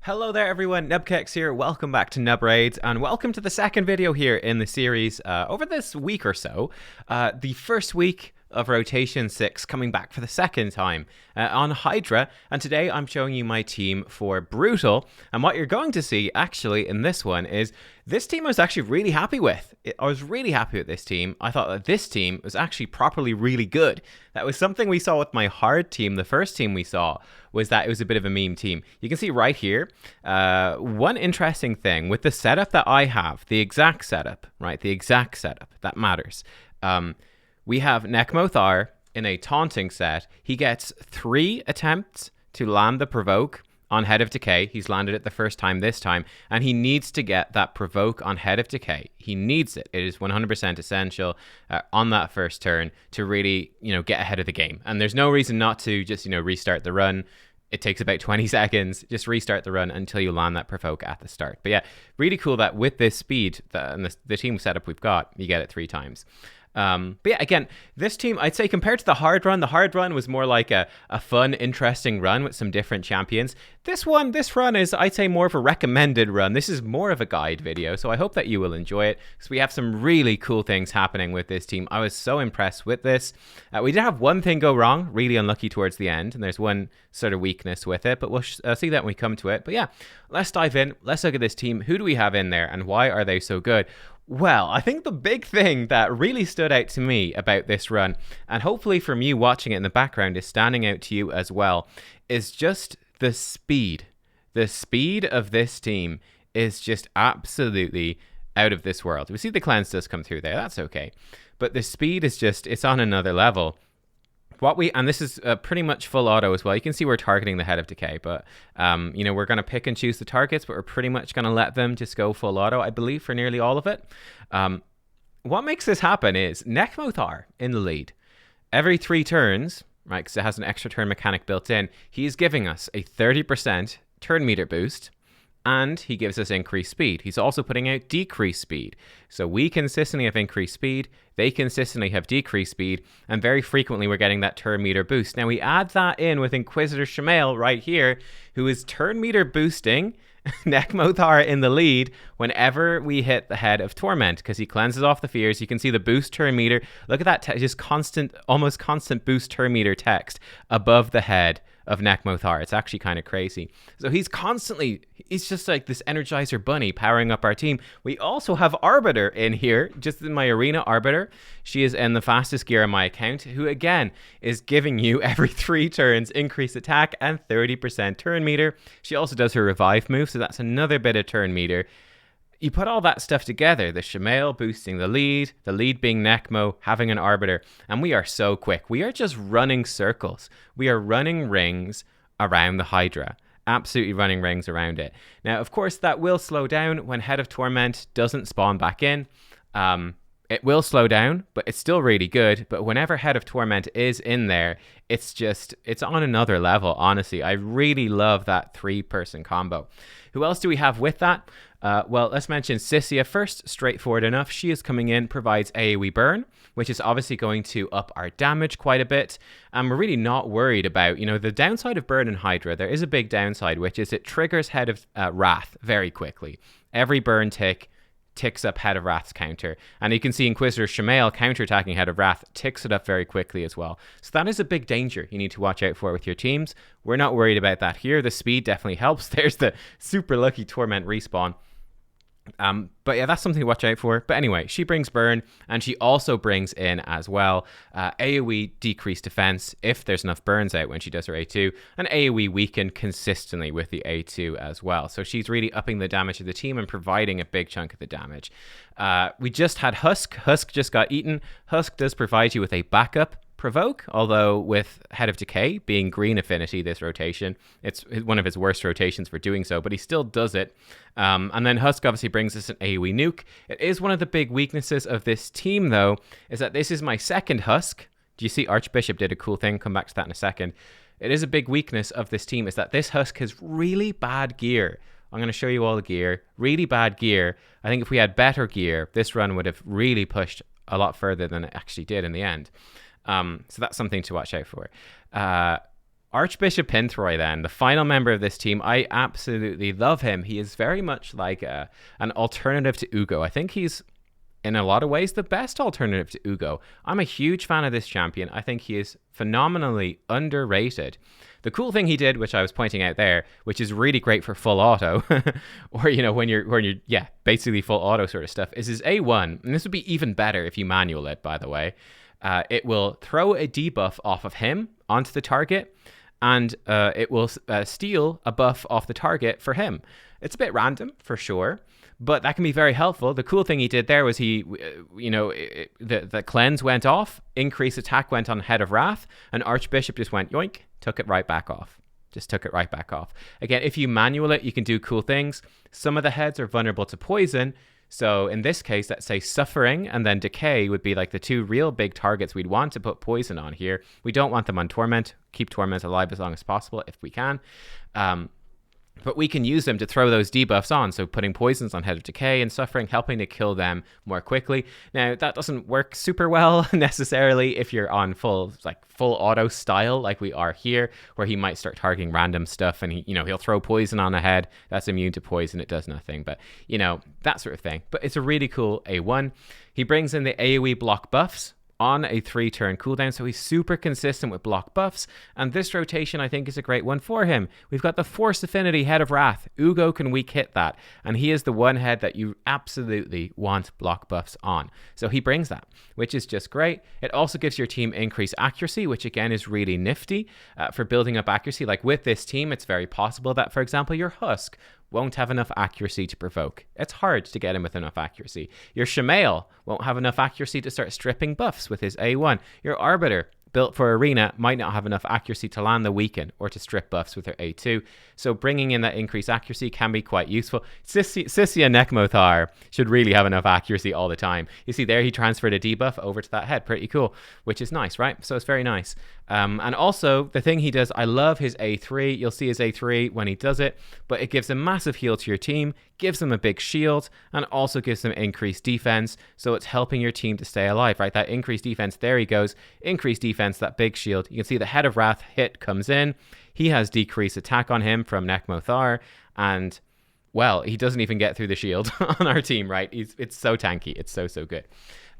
Hello there everyone, nubkeks here, welcome back to Nub Raids, and welcome to the second video here in the series over this week or so. The first week of Rotation 6 coming back for the second time on Hydra, and today I'm showing you my team for Brutal, and what you're going to see actually in this one is this team I was actually really happy with. I was really happy with this team. I thought that this team was actually properly really good. That was something we saw with my hard team. The first team we saw was that it was a bit of a meme team. You can see right here, one interesting thing with the setup that I have, the exact setup, right? The exact setup, that matters. We have Nekmothar in a taunting set. He gets 3 attempts to land the provoke on Head of Decay. He's landed it the first time this time, and he needs to get that provoke on Head of Decay. He needs it. It is 100% essential on that first turn to really, get ahead of the game. And there's no reason not to just, restart the run. It takes about 20 seconds. Just restart the run until you land that provoke at the start. But yeah, really cool that with this speed and the team setup we've got, you get it 3 times. But yeah, again, this team, I'd say compared to the hard run was more like a fun, interesting run with some different champions. This run is, I'd say, more of a recommended run. This is more of a guide video, so I hope that you will enjoy it, because we have some really cool things happening with this team. I was so impressed with this. We did have one thing go wrong, really unlucky towards the end, and there's one sort of weakness with it, but we'll see that when we come to it. But yeah, let's dive in. Let's look at this team. Who do we have in there, and why are they so good? Well, I think the big thing that really stood out to me about this run, and hopefully from you watching it in the background is standing out to you as well, is just the speed. The speed of this team is just absolutely out of this world. We see the cleanse does come through there, that's okay. But the speed is just, it's on another level. And this is pretty much full auto as well. You can see we're targeting the Head of Decay, but we're going to pick and choose the targets, but we're pretty much going to let them just go full auto, I believe, for nearly all of it. What makes this happen is Nekmothar in the lead. Every 3 turns, right, because it has an extra turn mechanic built in, he's giving us a 30% turn meter boost, and he gives us increased speed. He's also putting out decreased speed. So we consistently have increased speed, they consistently have decreased speed, and very frequently we're getting that turn meter boost. Now we add that in with Inquisitor Shamail right here, who is turn meter boosting Nekmothar in the lead whenever we hit the Head of Torment, because he cleanses off the fears. You can see the boost turn meter. Look at that, just constant, almost constant boost turn meter text above the head of Nekmothar. It's actually kind of crazy. So he's just like this Energizer bunny powering up our team. We also have Arbiter in here, just in my arena Arbiter. She is in the fastest gear on my account, who again is giving you every 3 turns increased attack and 30% turn meter. She also does her revive move, so that's another bit of turn meter. You put all that stuff together, the Shamail boosting the lead being Nekmo, having an Arbiter, and we are so quick. We are just running circles. We are running rings around the Hydra. Absolutely running rings around it. Now, of course, that will slow down when Head of Torment doesn't spawn back in. It will slow down, but it's still really good. But whenever Head of Torment is in there, it's on another level, honestly. I really love that 3-person combo. Who else do we have with that? Well, let's mention Sissia first. Straightforward enough. She is coming in, provides AoE burn, which is obviously going to up our damage quite a bit. And we're really not worried about, the downside of burn in Hydra. There is a big downside, which is it triggers Head of Wrath very quickly. Every burn tick ticks up Head of Wrath's counter. And you can see Inquisitor Shamail counterattacking Head of Wrath ticks it up very quickly as well. So that is a big danger you need to watch out for with your teams. We're not worried about that here. The speed definitely helps. There's the super lucky Torment respawn. But yeah, that's something to watch out for. But anyway, she brings burn, and she also brings in as well AoE decreased defense if there's enough burns out when she does her A2, and AoE weaken consistently with the A2 as well. So she's really upping the damage of the team and providing a big chunk of the damage. We just had Husk. Husk just got eaten. Husk does provide you with a backup provoke, although with Head of Decay being green affinity this rotation, it's one of his worst rotations for doing so, but he still does it. And then Husk obviously brings us an AoE nuke. It is one of the big weaknesses of this team, though, is that this is my second Husk. Do you see Archbishop did a cool thing? Come back to that in a second. It is a big weakness of this team, is that this Husk has really bad gear. I'm going to show you all the gear. Really bad gear. I think if we had better gear, this run would have really pushed a lot further than it actually did in the end. So that's something to watch out for. Archbishop Penitent, then, the final member of this team. I absolutely love him. He is very much like an alternative to Ugo. I think he's, in a lot of ways, the best alternative to Ugo. I'm a huge fan of this champion. I think he is phenomenally underrated. The cool thing he did, which I was pointing out there, which is really great for full auto, or, you know, when you're basically full auto sort of stuff, is his A1. And this would be even better if you manual it, by the way. It will throw a debuff off of him onto the target, and it will steal a buff off the target for him. It's a bit random, for sure, but that can be very helpful. The cool thing he did there was the cleanse went off, increased attack went on Head of Wrath, and Archbishop just went yoink, took it right back off. Just took it right back off. Again, if you manual it, you can do cool things. Some of the heads are vulnerable to poison. So in this case, let's say Suffering and then Decay would be like the two real big targets we'd want to put poison on here. We don't want them on Torment. Keep Torment alive as long as possible if we can. But we can use them to throw those debuffs on. So putting poisons on Head of Decay and Suffering, helping to kill them more quickly. Now, that doesn't work super well necessarily if you're on full auto style like we are here, where he might start targeting random stuff and he'll throw poison on a head that's immune to poison. It does nothing, but that sort of thing. But it's a really cool A1. He brings in the AoE block buffs on a 3-turn cooldown, so he's super consistent with block buffs, and this rotation I think is a great one for him. We've got the Force Affinity Head of Wrath. Ugo can weak hit that, and he is the one head that you absolutely want block buffs on. So he brings that, which is just great. It also gives your team increased accuracy, which again is really nifty for building up accuracy. Like with this team, it's very possible that, for example, your Husk won't have enough accuracy to provoke. It's hard to get him with enough accuracy. Your Shamael won't have enough accuracy to start stripping buffs with his A1. Your Arbiter, built for Arena, might not have enough accuracy to land the Weaken or to strip buffs with her A2. So bringing in that increased accuracy can be quite useful. Sissia Nekmothar should really have enough accuracy all the time. You see there, he transferred a debuff over to that head. Pretty cool, which is nice, right? So it's very nice. And also, the thing he does, I love his A3. You'll see his A3 when he does it, but it gives a massive heal to your team, gives them a big shield, and also gives them increased defense. So it's helping your team to stay alive, right? That increased defense, there he goes. Increased defense, that big shield. You can see the Head of Wrath hit comes in. He has decreased attack on him from Nekmothar, and well, he doesn't even get through the shield on our team, right? It's so tanky. It's so good.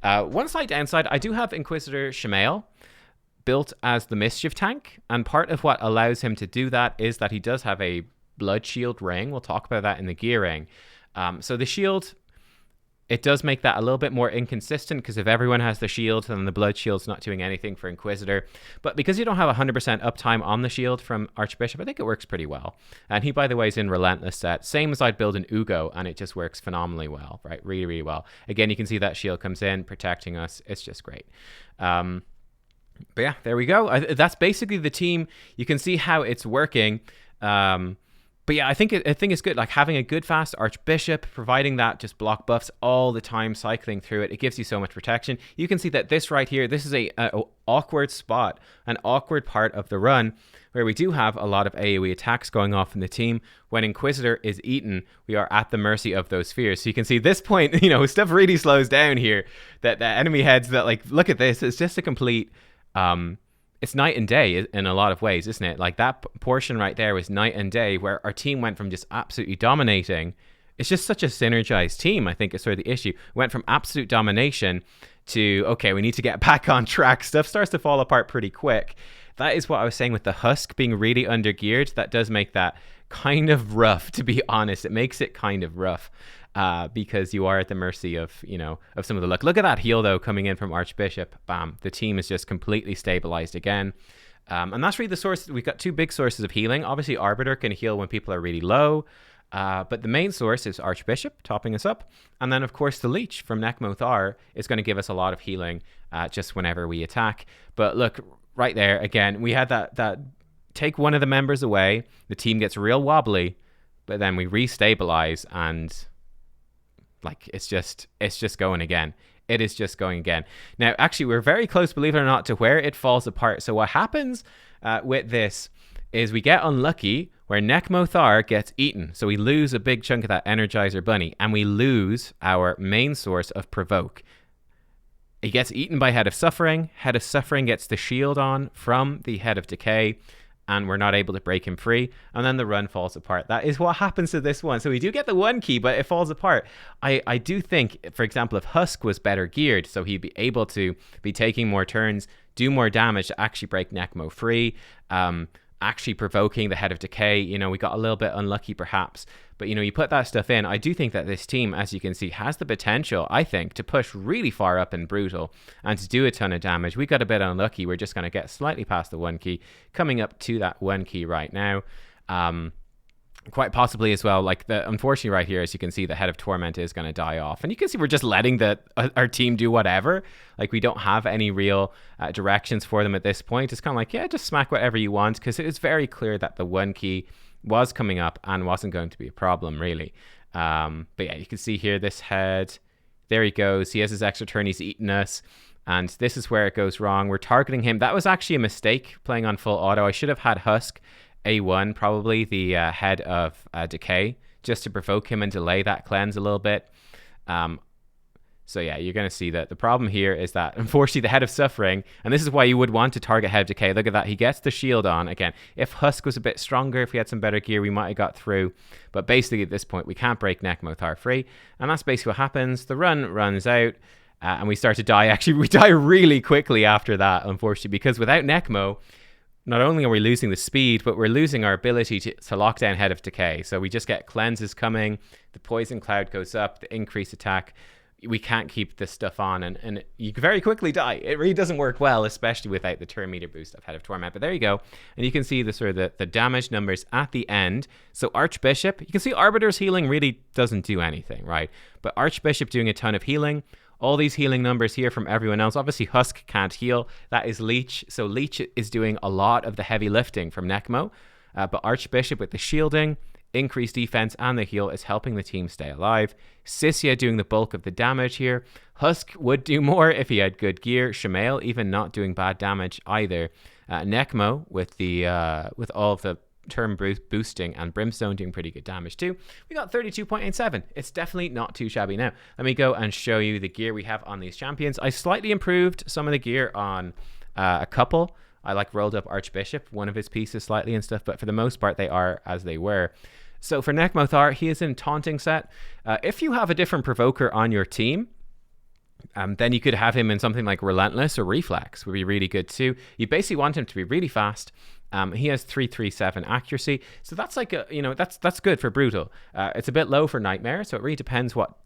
One slight downside, I do have Inquisitor Shamael built as the Mischief tank, and part of what allows him to do that is that he does have a Blood Shield ring. We'll talk about that in the gearing. So the shield, it does make that a little bit more inconsistent, because if everyone has the shield, then the Blood Shield's not doing anything for Inquisitor. But because you don't have 100% uptime on the shield from Archbishop, I think it works pretty well. And he, by the way, is in Relentless set. Same as I'd build in Ugo, and it just works phenomenally well, right? Really, really well. Again, you can see that shield comes in, protecting us. It's just great. But yeah, there we go. That's basically the team. You can see how it's working. But yeah, I think it's good. Like having a good fast Archbishop, providing that just block buffs all the time, cycling through it. It gives you so much protection. You can see that this right here, this is a awkward spot, an awkward part of the run where we do have a lot of AoE attacks going off in the team. When Inquisitor is eaten, we are at the mercy of those spheres. So you can see this point, stuff really slows down here. That the enemy heads that look at this, it's just a complete... it's night and day in a lot of ways, isn't it? Like that portion right there was night and day, where our team went from just absolutely dominating. It's just such a synergized team, I think is sort of the issue. Went from absolute domination to, okay, we need to get back on track. Stuff starts to fall apart pretty quick. That is what I was saying with the Husk being really undergeared. That does make that kind of rough, to be honest. It makes it kind of rough. Because you are at the mercy of some of the luck. Look at that heal, though, coming in from Archbishop. Bam. The team is just completely stabilized again. And that's really the source. We've got two big sources of healing. Obviously, Arbiter can heal when people are really low. But the main source is Archbishop, topping us up. And then, of course, the Leech from Nekmothar is going to give us a lot of healing just whenever we attack. But look, right there, again, we had that take one of the members away. The team gets real wobbly. But then we restabilize and... it's just going again. It is just going again. Now, actually, we're very close, believe it or not, to where it falls apart. So what happens with this is we get unlucky where Nekmothar gets eaten. So we lose a big chunk of that Energizer Bunny, and we lose our main source of Provoke. He gets eaten by Head of Suffering. Head of Suffering gets the shield on from the Head of Decay. and we're not able to break him free, and then the run falls apart. That is what happens to this one. So we do get the 1 key, but it falls apart. I do think, for example, if Husk was better geared, so he'd be able to be taking more turns, do more damage to actually break Necmo free, actually provoking the Head of Decay. You know, we got a little bit unlucky perhaps, but you know, you put that stuff in. I do think that this team, as you can see, has the potential, I think, to push really far up in Brutal and to do a ton of damage. We got a bit unlucky. We're just going to get slightly past the 1 key, coming up to that 1 key right now. Quite possibly as well, like unfortunately right here, as you can see, the Head of Torment is going to die off, and you can see we're just letting our team do whatever. Like, we don't have any real directions for them at this point. It's kind of like, yeah, just smack whatever you want, because it is very clear that the 1 key was coming up and wasn't going to be a problem really. But yeah, you can see here this Head, there he goes, he has his extra turn, he's eaten us, and this is where it goes wrong. We're targeting him. That was actually a mistake, playing on full auto. I should have had Husk A1, probably the Head of Decay, just to provoke him and delay that cleanse a little bit. So yeah, you're going to see that the problem here is that, unfortunately, the Head of Suffering, and this is why you would want to target Head of Decay. Look at that, he gets the shield on. Again, if Husk was a bit stronger, if we had some better gear, we might have got through. But basically at this point, we can't break Necmothar free, and that's basically what happens. The run runs out, and we start to die. Actually, we die really quickly after that, unfortunately, because without Necmo, not only are we losing the speed, but we're losing our ability to lock down Head of Decay. So we just get cleanses coming, the poison cloud goes up, the increased attack. We can't keep this stuff on, and you very quickly die. It really doesn't work well, especially without the turn meter boost of Head of Torment. But there you go. And you can see the sort of the damage numbers at the end. So Archbishop, you can see Arbiter's healing really doesn't do anything, right? But Archbishop doing a ton of healing. All these healing numbers here from everyone else. Obviously, Husk can't heal. That is Leech. So Leech is doing a lot of the heavy lifting from Necmo. But Archbishop with the shielding, increased defense, and the heal is helping the team stay alive. Sissia doing the bulk of the damage here. Husk would do more if he had good gear. Shamael even not doing bad damage either. Necmo with all of the turn boosting, and Brimstone doing pretty good damage too. We got 32.87. It's definitely not too shabby. Now let me go and show you the gear we have on these champions. I slightly improved some of the gear on a couple. I rolled up Archbishop, one of his pieces slightly and stuff, but for the most part they are as they were. So for Necmothar, he is in Taunting set. If you have a different provoker on your team, then you could have him in something like Relentless or Reflex, would be really good too. You basically want him to be really fast. He has 337 accuracy, so that's like that's good for Brutal. It's a bit low for Nightmare, so it really depends what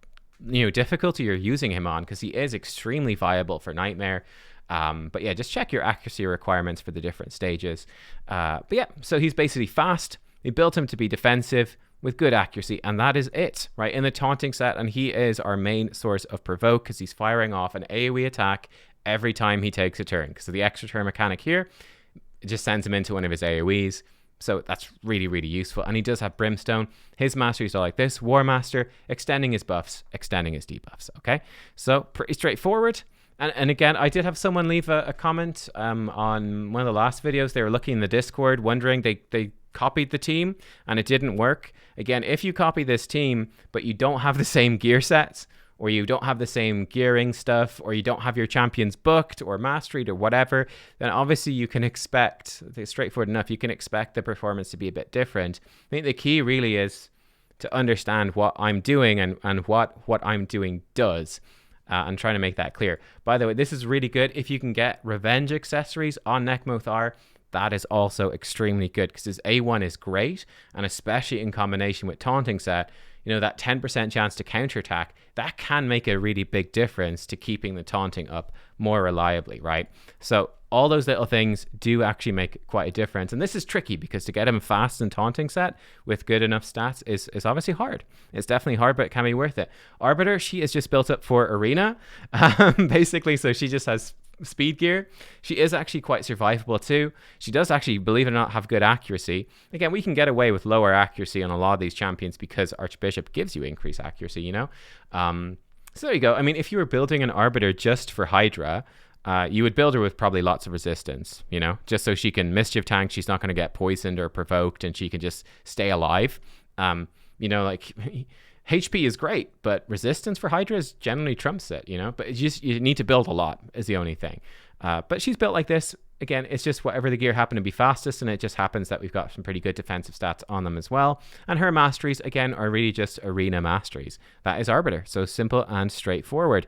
difficulty you're using him on, because he is extremely viable for Nightmare. But yeah, just check your accuracy requirements for the different stages. But yeah, so he's basically fast. We built him to be defensive with good accuracy, and that is it, right? In the Taunting set, and he is our main source of provoke, because he's firing off an AoE attack every time he takes a turn. Because of the extra turn mechanic here, it just sends him into one of his AoEs. So that's really, really useful. And he does have Brimstone. His masteries are like this: War Master, extending his buffs, extending his debuffs. Okay, so pretty straightforward. And again, I did have someone leave a comment on one of the last videos. They were looking in the Discord, wondering, they copied the team and it didn't work. Again, if you copy this team, but you don't have the same gear sets, or you don't have the same gearing stuff, or you don't have your champions booked or masteried or whatever, then obviously you can expect, it's straightforward enough, you can expect the performance to be a bit different. I think the key really is to understand what I'm doing and what I'm doing does. And trying to make that clear. By the way, this is really good. If you can get revenge accessories on Necmothar, that is also extremely good, because his A1 is great, and especially in combination with Taunting set, that 10% chance to counterattack, that can make a really big difference to keeping the taunting up more reliably, right? So all those little things do actually make quite a difference. And this is tricky, because to get him fast in Taunting set with good enough stats is obviously hard. It's definitely hard, but it can be worth it. Arbiter, she is just built up for Arena, basically, so she just has speed gear. She is actually quite survivable too. She does actually, believe it or not, have good accuracy. Again, we can get away with lower accuracy on a lot of these champions because Archbishop gives you increased accuracy, So there you go. I mean, if you were building an Arbiter just for Hydra, you would build her with probably lots of resistance, just so she can mischief tank. She's not going to get poisoned or provoked, and she can just stay alive. HP is great, but resistance for Hydra generally trumps it, But you need to build a lot is the only thing. But she's built like this. again, it's just whatever the gear happen to be fastest, and it just happens that we've got some pretty good defensive stats on them as well. And her masteries, again, are really just arena masteries. That is Arbiter, so simple and straightforward.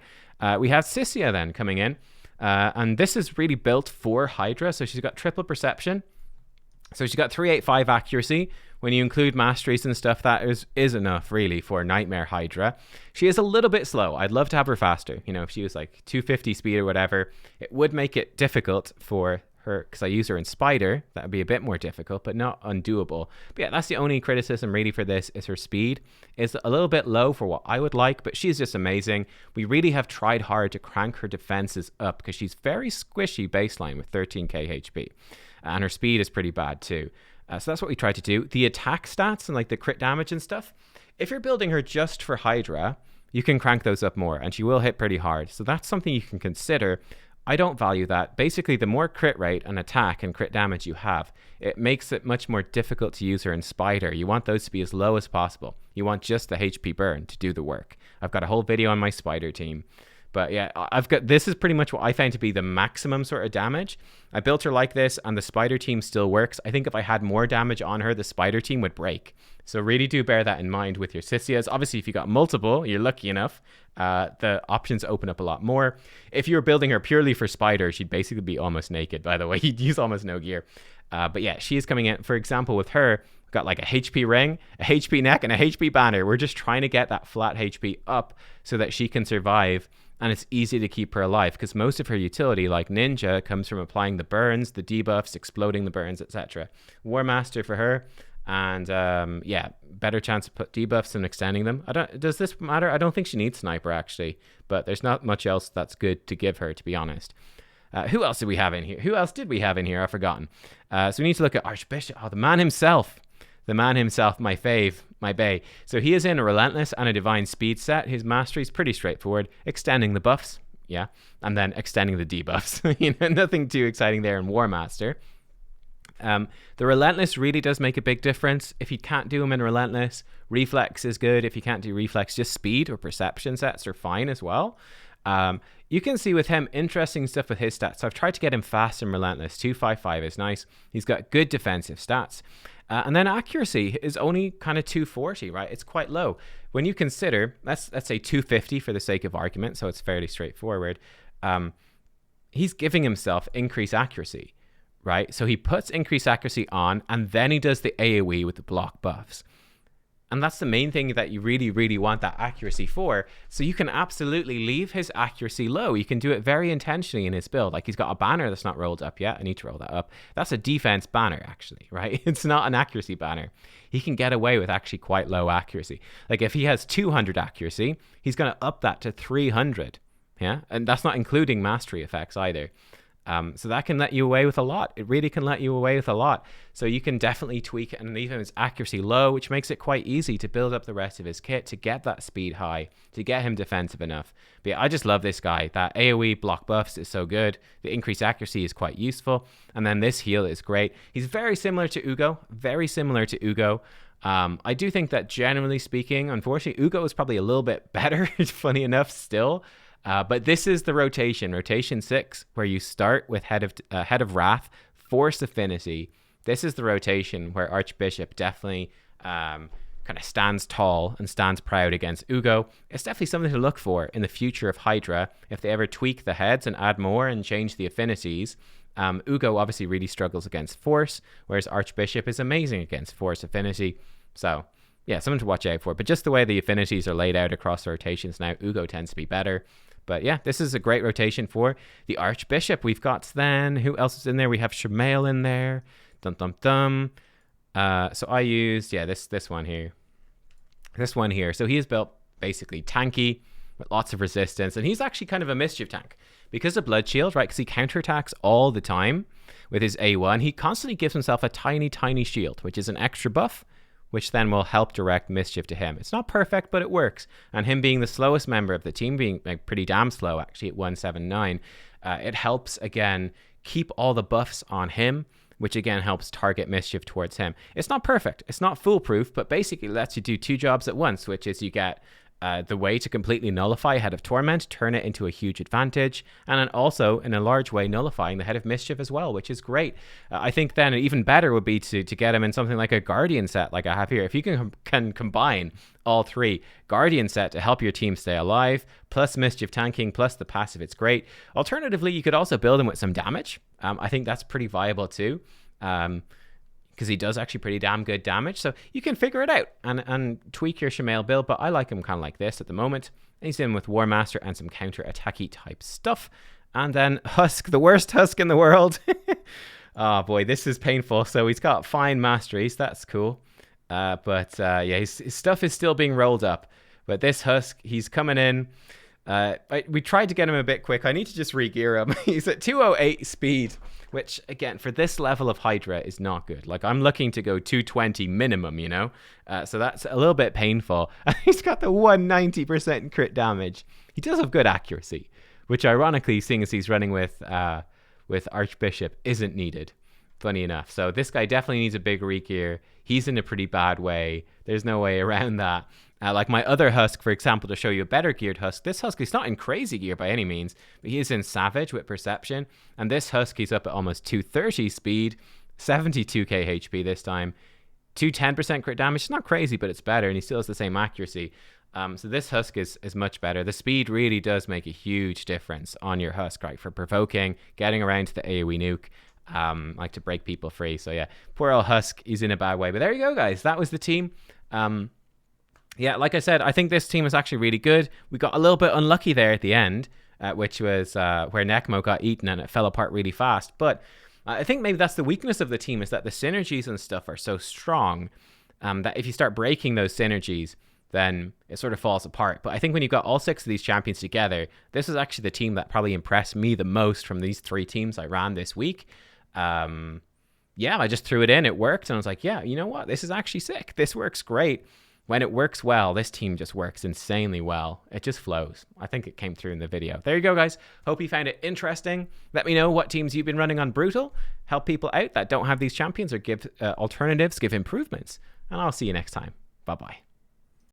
We have Sissia then coming in, and this is really built for Hydra, so she's got triple perception. So she's got 385 accuracy. When you include masteries and stuff, that is enough, really, for Nightmare Hydra. She is a little bit slow. I'd love to have her faster. You know, if she was like 250 speed or whatever, it would make it difficult for her, because I use her in Spider. That would be a bit more difficult, but not undoable. But yeah, that's the only criticism really for this, is her speed is a little bit low for what I would like, but she's just amazing. We really have tried hard to crank her defenses up, because she's very squishy baseline with 13k HP. And her speed is pretty bad too. So that's what we tried to do. The attack stats and like the crit damage and stuff, if you're building her just for Hydra, you can crank those up more, and she will hit pretty hard. So that's something you can consider. I don't value that. Basically, the more crit rate and attack and crit damage you have, it makes it much more difficult to use her in Spider. You want those to be as low as possible. You want just the HP burn to do the work. I've got a whole video on my Spider team. But yeah, this is pretty much what I found to be the maximum sort of damage. I built her like this, and the Spider team still works. I think if I had more damage on her, the Spider team would break. So really do bear that in mind with your Sissias. Obviously, if you got multiple, you're lucky enough. The options open up a lot more. If you were building her purely for Spider, she'd basically be almost naked, by the way. You'd use almost no gear. But yeah, she is coming in. For example, with her, got like a HP ring, a HP neck, and a HP banner. We're just trying to get that flat HP up so that she can survive. And it's easy to keep her alive, because most of her utility, like Ninja, comes from applying the burns, the debuffs, exploding the burns, etc. War Master for her, and yeah, better chance to put debuffs and extending them. Does this matter? I don't think she needs Sniper, actually, but there's not much else that's good to give her, to be honest. Who else did we have in here? Who else did we have in here? I've forgotten. So we need to look at Archbishop. Oh, the man himself. The man himself, my fave, my bae. So he is in a Relentless and a Divine Speed set. His mastery is pretty straightforward. Extending the buffs, yeah, and then extending the debuffs. You know, nothing too exciting there in War Master. The Relentless really does make a big difference. If you can't do them in Relentless, Reflex is good. If you can't do Reflex, just Speed or Perception sets are fine as well. You can see with him interesting stuff with his stats. So I've tried to get him fast and Relentless. 255 is nice. He's got good defensive stats. And then accuracy is only kind of 240, right? It's quite low. When you consider, let's say 250 for the sake of argument, so it's fairly straightforward. He's giving himself increased accuracy, right? So he puts increased accuracy on, and then he does the AoE with the block buffs. And that's the main thing that you really, really want that accuracy for. So you can absolutely leave his accuracy low. You can do it very intentionally in his build. Like, he's got a banner that's not rolled up yet. I need to roll that up. That's a defense banner, actually, right? It's not an accuracy banner. He can get away with actually quite low accuracy. Like, if he has 200 accuracy, he's going to up that to 300. Yeah, and that's not including mastery effects either. So that can let you away with a lot. It really can let you away with a lot. So you can definitely tweak it and leave his accuracy low, which makes it quite easy to build up the rest of his kit, to get that speed high, to get him defensive enough. But yeah, I just love this guy. That AoE block buffs is so good. The increased accuracy is quite useful. And then this heal is great. He's very similar to Ugo. Very similar to Ugo. I do think that generally speaking, unfortunately, Ugo is probably a little bit better, funny enough, still. But this is the rotation 6, where you start with Head of Wrath, Force Affinity. This is the rotation where Archbishop definitely kind of stands tall and stands proud against Ugo. It's definitely something to look for in the future of Hydra. If they ever tweak the heads and add more and change the affinities, Ugo obviously really struggles against Force, whereas Archbishop is amazing against Force Affinity. So yeah, something to watch out for. But just the way the affinities are laid out across the rotations now, Ugo tends to be better. But yeah, this is a great rotation for the Archbishop. We've got then, who else is in there? We have Shemael in there. So I used, yeah, this one here. This one here. So he is built basically tanky with lots of resistance. And he's actually kind of a mischief tank. Because of Blood Shield, right? Because he counterattacks all the time with his A1. He constantly gives himself a tiny, tiny shield, which is an extra buff, which then will help direct mischief to him. It's not perfect, but it works. And him being the slowest member of the team, being like pretty damn slow actually at 179, it helps again keep all the buffs on him, which again helps target mischief towards him. It's not perfect, it's not foolproof, but basically lets you do two jobs at once, which is you get the way to completely nullify Head of Torment, turn it into a huge advantage, and then also in a large way nullifying the Head of Mischief as well, which is great. I think then even better would be to get him in something like a Guardian set like I have here. If you can combine all three, Guardian set to help your team stay alive, plus Mischief tanking, plus the passive, it's great. Alternatively, you could also build him with some damage. I think that's pretty viable too. Because he does actually pretty damn good damage. So you can figure it out and tweak your Shamail build, but I like him kind of like this at the moment. And he's in with War Master and some counter-attacky type stuff. And then Husk, the worst Husk in the world. Oh boy, this is painful. So he's got fine masteries, that's cool. Yeah, his stuff is still being rolled up. But this Husk, he's coming in. We tried to get him a bit quick. I need to just re-gear him. He's at 208 speed, which, again, for this level of Hydra is not good. Like, I'm looking to go 220 minimum, you know? So that's a little bit painful. And he's got the 190% crit damage. He does have good accuracy, which, ironically, seeing as he's running with Archbishop, isn't needed, funny enough. So this guy definitely needs a big re-gear. He's in a pretty bad way. There's no way around that. Like my other Husk, for example, to show you a better geared Husk. This Husk is not in crazy gear by any means, but he is in Savage with Perception. And this Husk, he's up at almost 230 speed, 72k HP this time, 210% crit damage. It's not crazy, but it's better, and he still has the same accuracy. So this Husk is much better. The speed really does make a huge difference on your Husk, right? For provoking, getting around to the AoE nuke, like to break people free. So yeah, poor old Husk, he's in a bad way. But there you go, guys. That was the team. Yeah, like I said, I think this team is actually really good. We got a little bit unlucky there at the end, which was where Necmo got eaten and it fell apart really fast. But I think maybe that's the weakness of the team, is that the synergies and stuff are so strong that if you start breaking those synergies, then it sort of falls apart. But I think when you've got all 6 of these champions together, this is actually the team that probably impressed me the most from these 3 teams I ran this week. Yeah, I just threw it in. It worked. And I was like, yeah, you know what? This is actually sick. This works great. When it works well, this team just works insanely well. It just flows. I think it came through in the video. There you go, guys. Hope you found it interesting. Let me know what teams you've been running on Brutal. Help people out that don't have these champions, or give alternatives, give improvements. And I'll see you next time. Bye-bye.